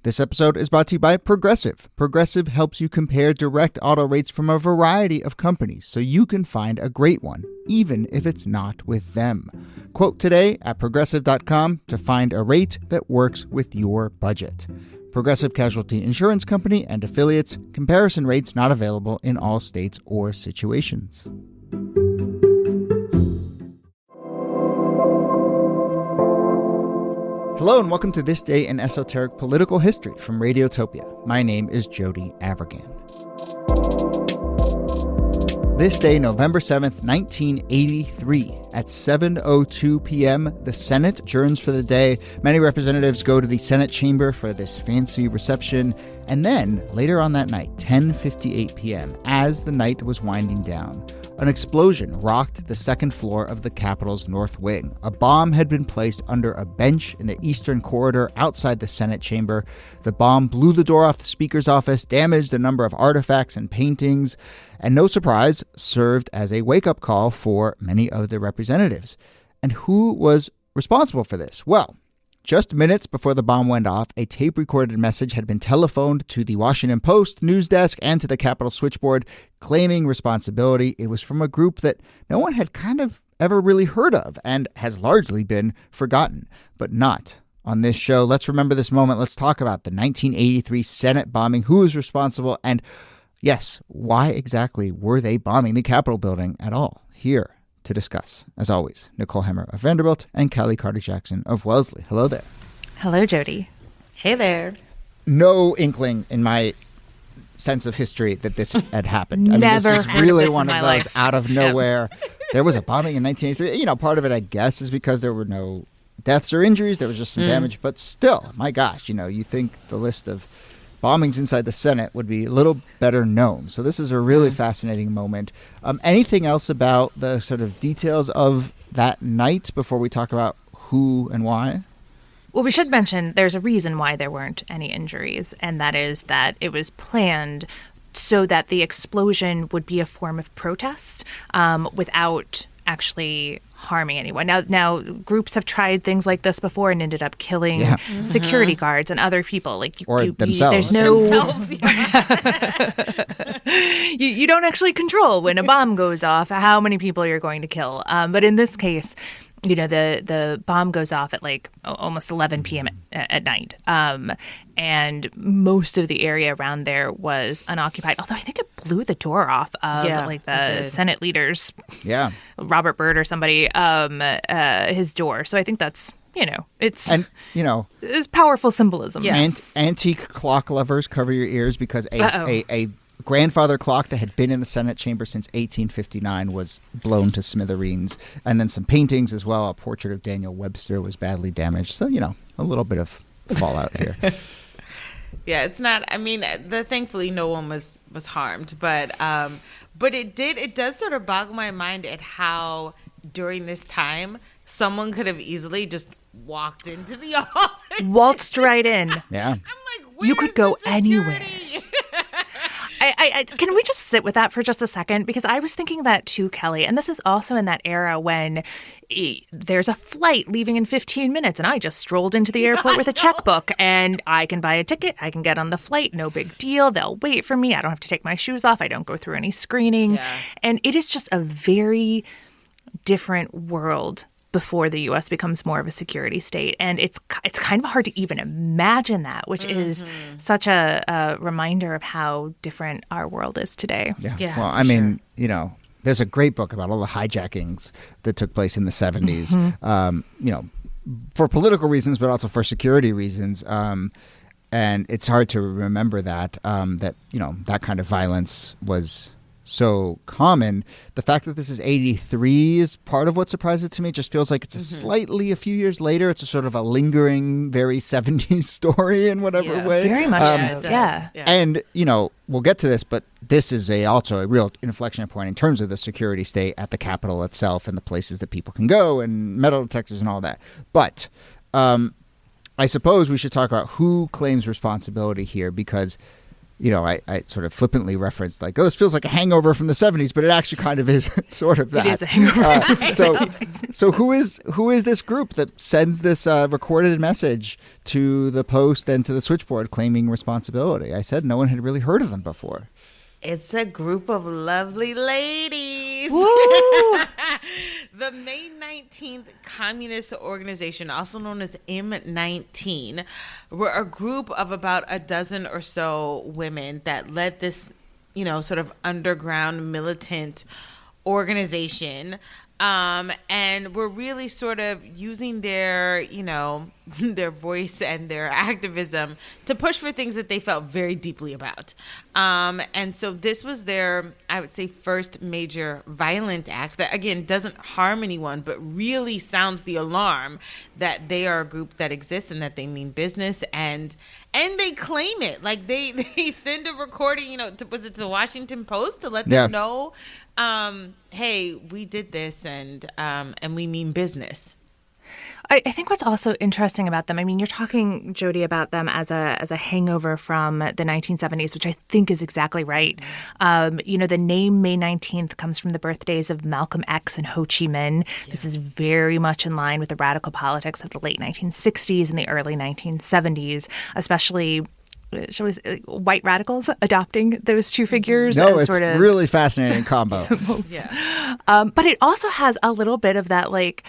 This episode is brought to you by Progressive. Progressive helps you compare direct auto rates from a variety of companies so you can find a great one, even if it's not with them. Quote today at Progressive.com to find a rate that works with your budget. Progressive Casualty Insurance Company and affiliates. Comparison rates not available in all states or situations. Hello and welcome to This Day in Esoteric Political History from Radiotopia. My name is Jody Avirgan. This day, November 7th, 1983, at 7:02 p.m., the Senate adjourns for the day. Many representatives go to the Senate chamber for this fancy reception. And then, later on that night, 10:58 p.m., as the night was winding down, an explosion rocked the second floor of the Capitol's north wing. A bomb had been placed under a bench in the eastern corridor outside the Senate chamber. The bomb blew the door off the Speaker's office, damaged a number of artifacts and paintings, and no surprise, served as a wake-up call for many of the representatives. And who was responsible for this? Well, just minutes before the bomb went off, a tape-recorded message had been telephoned to the Washington Post news desk and to the Capitol switchboard, claiming responsibility. It was from a group that no one had kind of ever really heard of and has largely been forgotten, but not on this show. Let's remember this moment. Let's talk about the 1983 Senate bombing, who was responsible, and yes, why exactly were they bombing the Capitol building at all? Here to discuss, as always, Nicole Hemmer of Vanderbilt and Kellie Carter-Jackson of Wellesley. Hello there. Hello, Jody. Hey there. No inkling in my sense of history that this had happened. Never this is heard really of this one in of my those life. out of nowhere. There was a bombing in 1983. You know, part of it, I guess, is because there were no deaths or injuries. There was just some damage. But still, my gosh, you think the list of bombings inside the Senate would be a little better known. So this is a really fascinating moment. Anything else about the sort of details of that night before we talk about who and why? Well, we should mention there's a reason why there weren't any injuries, and that is that it was planned so that the explosion would be a form of protest without actually harming anyone. Now, groups have tried things like this before and ended up killing security guards and other people. Themselves. There's no. Themselves, You don't actually control when a bomb goes off how many people you're going to kill. But in this case, the bomb goes off at almost 11 p.m. at night. And most of the area around there was unoccupied. Although I think it blew the door off of the Senate leaders. Yeah. Robert Byrd or somebody, his door. So I think that's, it's powerful symbolism. Yes. Antique clock lovers, cover your ears, because a grandfather clock that had been in the Senate chamber since 1859 was blown to smithereens. And then some paintings as well. A portrait of Daniel Webster was badly damaged. So, a little bit of fallout here. Yeah, it's not. I mean, thankfully no one was harmed, but it does sort of boggle my mind at how during this time someone could have easily just walked into the office, waltzed right in. Yeah, I'm like, you could go the anywhere. security? I can we just sit with that for just a second? Because I was thinking that too, Kellie. And this is also in that era when there's a flight leaving in 15 minutes and I just strolled into the airport with a checkbook and I can buy a ticket. I can get on the flight. No big deal. They'll wait for me. I don't have to take my shoes off. I don't go through any screening. Yeah. And it is just a very different world before the U.S. becomes more of a security state. And it's kind of hard to even imagine that, which is such a reminder of how different our world is today. Yeah. Well, I mean, there's a great book about all the hijackings that took place in the 70s, for political reasons, but also for security reasons. And it's hard to remember that that kind of violence was so common. The fact that this is 83 is part of what surprises to me. It just feels like it's a few years later. It's a sort of a lingering, very 70s story in whatever way. Very much so. Yeah. And, we'll get to this, but this is also a real inflection point in terms of the security state at the Capitol itself and the places that people can go and metal detectors and all that. But I suppose we should talk about who claims responsibility here, because I sort of flippantly referenced like, oh, this feels like a hangover from the 70s, but it actually kind of is sort of that. It is a hangover. So who is this group that sends this recorded message to the Post and to the Switchboard claiming responsibility? I said no one had really heard of them before. It's a group of lovely ladies. Woo! The May 19th Communist Organization, also known as M19, were a group of about a dozen or so women that led this, sort of underground militant organization. And we're really sort of using their, their voice and their activism to push for things that they felt very deeply about. And so this was their, I would say, first major violent act that, again, doesn't harm anyone, but really sounds the alarm that they are a group that exists and that they mean business. And they claim it. Like they send a recording, was it to the Washington Post to let them know, hey, we did this and we mean business. I think what's also interesting about them, I mean, you're talking, Jody, about them as a hangover from the 1970s, which I think is exactly right. The name May 19th comes from the birthdays of Malcolm X and Ho Chi Minh. Yeah. This is very much in line with the radical politics of the late 1960s and the early 1970s, especially white radicals adopting those two figures. No, as it's sort of really fascinating combo. Yeah. But it also has a little bit of that, like,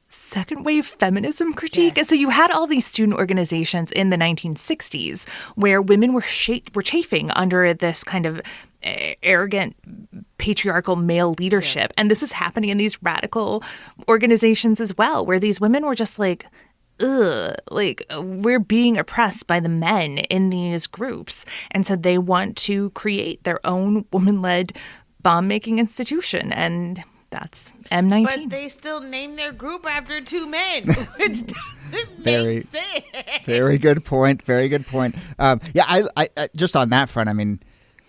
second wave feminism critique. Yes. So you had all these student organizations in the 1960s where women were chafing under this kind of arrogant patriarchal male leadership. Yeah. And this is happening in these radical organizations as well, where these women were just like, ugh, like we're being oppressed by the men in these groups. And so they want to create their own woman-led bomb-making institution. And that's M19. But they still name their group after two men, which doesn't make sense. Very good point. Very good point. I just on that front, I mean,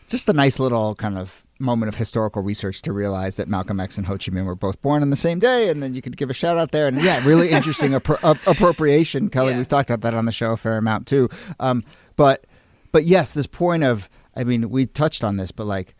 just a nice little kind of moment of historical research to realize that Malcolm X and Ho Chi Minh were both born on the same day, and then you could give a shout out there. And really interesting appropriation, Kellie. We've talked about that on the show a fair amount too. But yes, this point of, I mean, we touched on this, but like,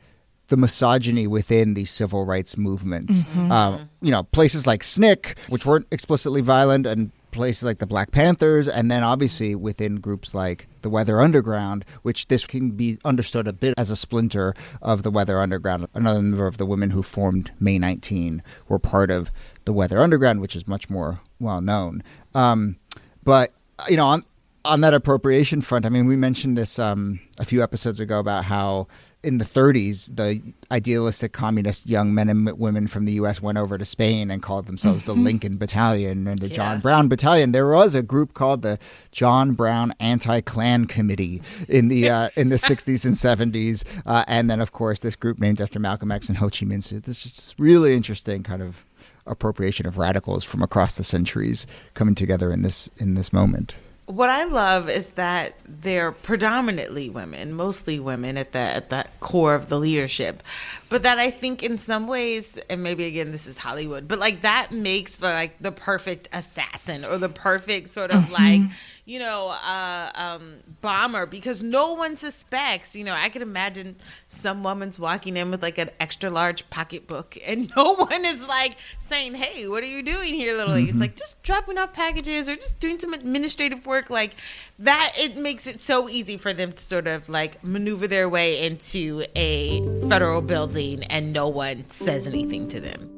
the misogyny within these civil rights movements. Mm-hmm. Places like SNCC, which weren't explicitly violent, and places like the Black Panthers, and then obviously within groups like the Weather Underground, which this can be understood a bit as a splinter of the Weather Underground. Another number of the women who formed May 19 were part of the Weather Underground, which is much more well known. But on that appropriation front, I mean, we mentioned this a few episodes ago about how in the 30s, the idealistic communist young men and women from the U.S. went over to Spain and called themselves the Lincoln Battalion and the John Brown Battalion. There was a group called the John Brown Anti-Klan Committee in the 60s and 70s. And then, of course, this group named after Malcolm X and Ho Chi Minh. So this is really interesting kind of appropriation of radicals from across the centuries coming together in this moment. What I love is that they're predominantly women, mostly women at the core of the leadership. But that I think in some ways, and maybe again, this is Hollywood, but like that makes for like the perfect assassin or the perfect sort of like, bomber, because no one suspects, I could imagine some woman's walking in with like an extra large pocketbook and no one is like saying, hey, what are you doing here, little lady? It's like just dropping off packages or just doing some administrative work like that. It makes it so easy for them to sort of like maneuver their way into a federal building and no one says anything to them.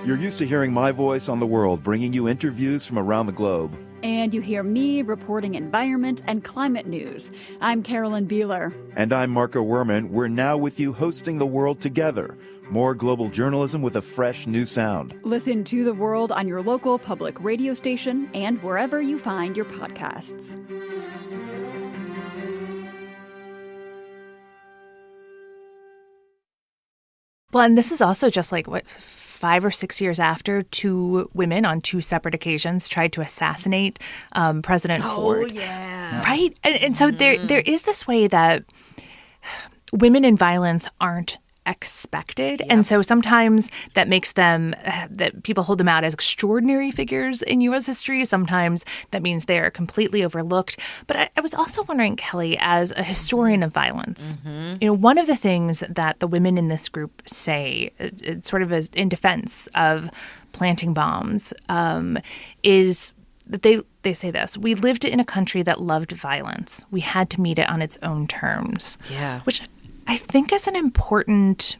You're used to hearing my voice on the world, bringing you interviews from around the globe. And you hear me reporting environment and climate news. I'm Carolyn Beeler. And I'm Marco Werman. We're now with you hosting The World Together. More global journalism with a fresh new sound. Listen to The World on your local public radio station and wherever you find your podcasts. Well, and this is also just like, 5 or 6 years after two women on two separate occasions tried to assassinate President Ford. Oh, yeah. Right? And so there is this way that women in violence aren't expected. Yep. And so sometimes that makes them, that people hold them out as extraordinary figures in U.S. history. Sometimes that means they're completely overlooked. But I was also wondering, Kellie, as a historian of violence, one of the things that the women in this group say, sort of as in defense of planting bombs, is that they say this: we lived in a country that loved violence. We had to meet it on its own terms. Yeah. Which I think is an important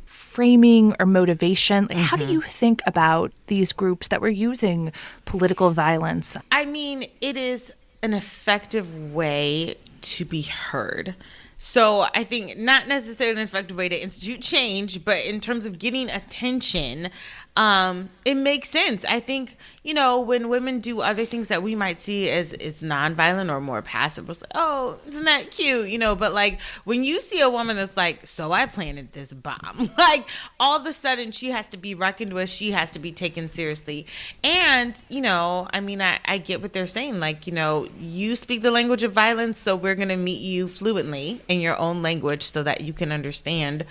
framing or motivation. Like, how do you think about these groups that were using political violence? I mean, it is an effective way to be heard. So I think not necessarily an effective way to institute change, but in terms of getting attention, it makes sense. I think, when women do other things that we might see as nonviolent or more passive, it's like, oh, isn't that cute? But like when you see a woman that's like, so I planted this bomb, like all of a sudden she has to be reckoned with, she has to be taken seriously. And, I get what they're saying. Like, you speak the language of violence, so we're going to meet you fluently in your own language so that you can understand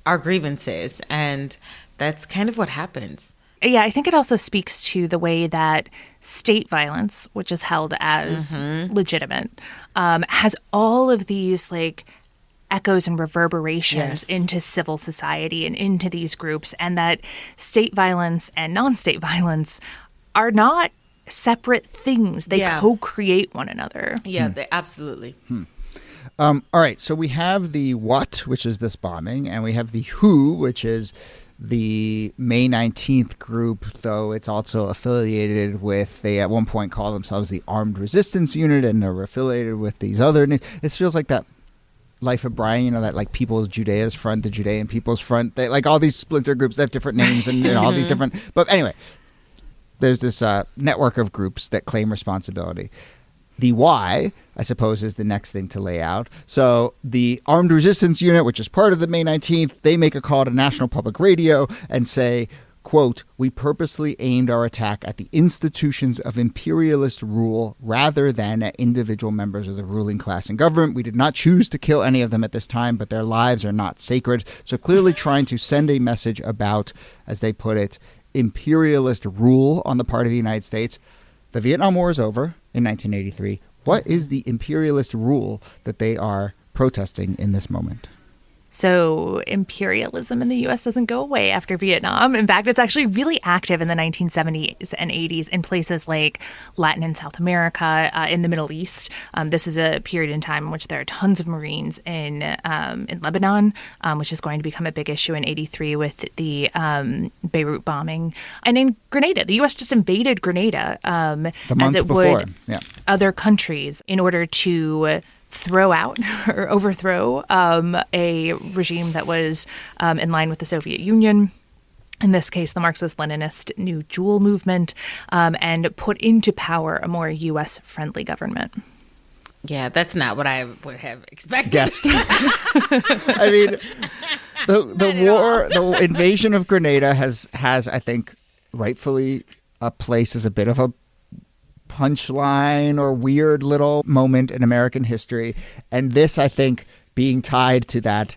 our grievances. And that's kind of what happens. Yeah, I think it also speaks to the way that state violence, which is held as legitimate, has all of these like echoes and reverberations into civil society and into these groups, and that state violence and non-state violence are not separate things. They co-create one another. Yeah, they absolutely. All right, so we have the what, which is this bombing, and we have the who, which is the May 19th group, though it's also affiliated with, they at one point call themselves the Armed Resistance Unit, and they're affiliated with these other, it feels like that Life of Brian, that like People's Judea's Front, the Judean People's Front, they like all these splinter groups, they have different names and all these different, but anyway, there's this network of groups that claim responsibility. The why, I suppose, is the next thing to lay out. So the Armed Resistance Unit, which is part of the May 19th, they make a call to National Public Radio and say, quote, we purposely aimed our attack at the institutions of imperialist rule rather than at individual members of the ruling class and government. We did not choose to kill any of them at this time, but their lives are not sacred. So clearly trying to send a message about, as they put it, imperialist rule on the part of the United States. The Vietnam War is over in 1983. What is the imperialist rule that they are protesting in this moment? So imperialism in the U.S. doesn't go away after Vietnam. In fact, it's actually really active in the 1970s and 80s in places like Latin and South America, in the Middle East. This is a period in time in which there are tons of Marines in Lebanon, which is going to become a big issue in 83 with the Beirut bombing. And in Grenada, the U.S. just invaded Grenada as it would other countries in order to throw out or overthrow a regime that was in line with the Soviet Union, in this case the Marxist-Leninist New Jewel movement, and put into power a more U.S.-friendly government. Yeah, that's not what I would have expected. Yes. I mean, the war, the invasion of Grenada has, I think, rightfully a place as a bit of a punchline or weird little moment in American history. And this, I think, being tied to that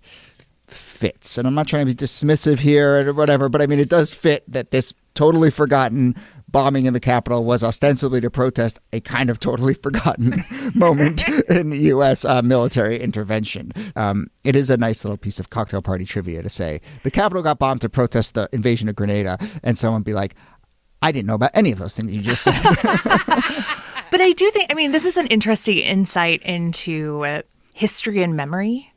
fits. And I'm not trying to be dismissive here or whatever, but I mean, it does fit that this totally forgotten bombing in the Capitol was ostensibly to protest a kind of totally forgotten moment in U.S. Military intervention. It is a nice little piece of cocktail party trivia to say the Capitol got bombed to protest the invasion of Grenada, and someone be like, I didn't know about any of those things you just said. But I do think, this is an interesting insight into history and memory.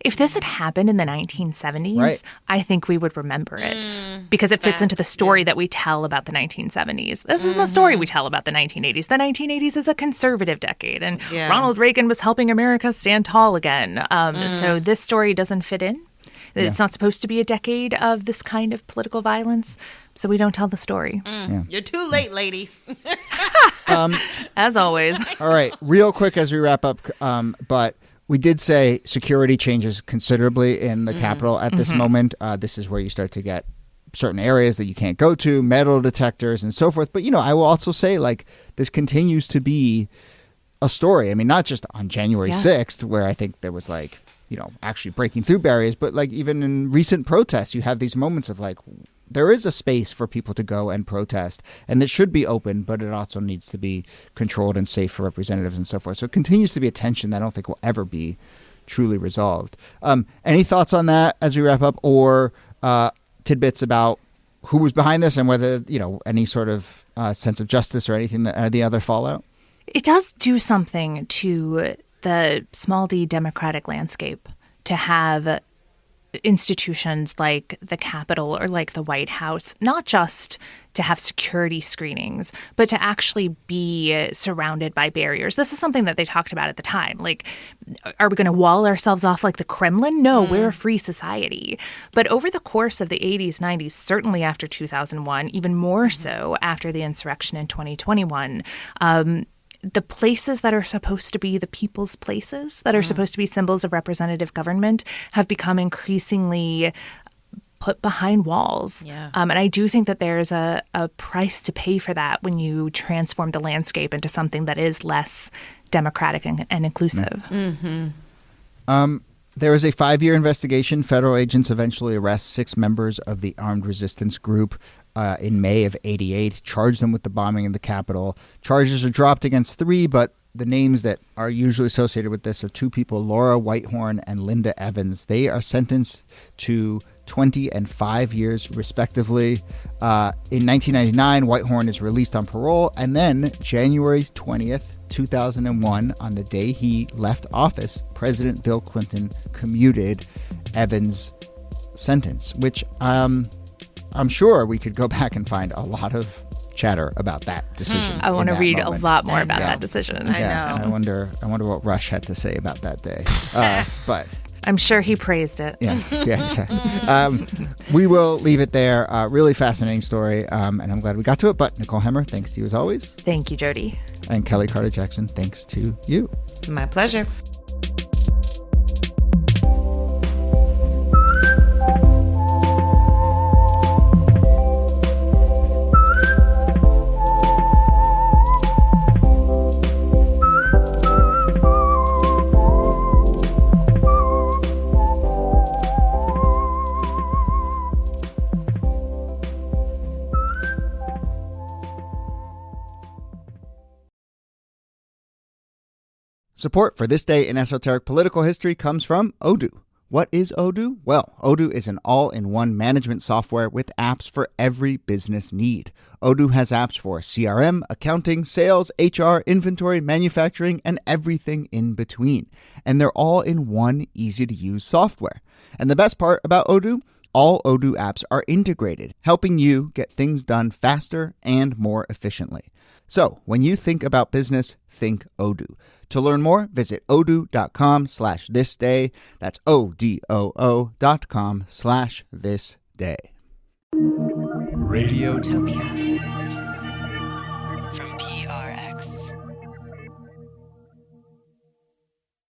If this had happened in the 1970s, right, I think we would remember it because it fits into the story that we tell about the 1970s. This isn't the story we tell about the 1980s. The 1980s is a conservative decade, and Ronald Reagan was helping America stand tall again. So this story doesn't fit in. It's not supposed to be a decade of this kind of political violence, so we don't tell the story. You're too late, ladies. As always. All right, real quick as we wrap up, but we did say security changes considerably in the Capitol at this moment. This is where you start to get certain areas that you can't go to, metal detectors and so forth. But, I will also say, this continues to be a story. Not just on January 6th, where I think there was actually breaking through barriers. But like even in recent protests, you have these moments of like, there is a space for people to go and protest, and it should be open, but it also needs to be controlled and safe for representatives and so forth. So it continues to be a tension that I don't think will ever be truly resolved. Any thoughts on that as we wrap up, or tidbits about who was behind this and whether, any sort of sense of justice or anything, the other fallout? It does do something to the small d democratic landscape to have institutions like the Capitol or like the White House, not just to have security screenings, but to actually be surrounded by barriers. This is something that they talked about at the time. Like, are we going to wall ourselves off like the Kremlin? No, we're a free society. But over the course of the 80s, 90s, certainly after 2001, even more so after the insurrection in 2021, the places that are supposed to be the people's places, that are supposed to be symbols of representative government, have become increasingly put behind walls. Yeah. And I do think that there's a price to pay for that when you transform the landscape into something that is less democratic and inclusive. Mm-hmm. There was a 5-year investigation. Federal agents eventually arrest 6 members of the armed resistance group in May of '88, charged them with the bombing of the Capitol. Charges are dropped against 3, but the names that are usually associated with this are 2 people, Laura Whitehorn and Linda Evans. They are sentenced to 20 and 5 years, respectively. In 1999, Whitehorn is released on parole, and then January 20th, 2001, on the day he left office, President Bill Clinton commuted Evans' sentence, which I'm sure we could go back and find a lot of chatter about that decision. I want to read moment. a lot more about that decision. I Yeah, know. and I wonder what Rush had to say about that day. But I'm sure he praised it. yeah, exactly. We will leave it there. Really fascinating story, and I'm glad we got to it. But Nicole Hemmer, thanks to you as always. Thank you, Jody. And Kellie Carter-Jackson, thanks to you. My pleasure. Support for This Day in Esoteric Political History comes from Odoo. What is Odoo? Well, Odoo is an all-in-one management software with apps for every business need. Odoo has apps for CRM, accounting, sales, HR, inventory, manufacturing, and everything in between. And they're all in one easy-to-use software. And the best part about Odoo? All Odoo apps are integrated, helping you get things done faster and more efficiently. So, when you think about business, think Odoo. To learn more, visit odoo.com/thisday. That's ODOO.com/thisday. Radiotopia.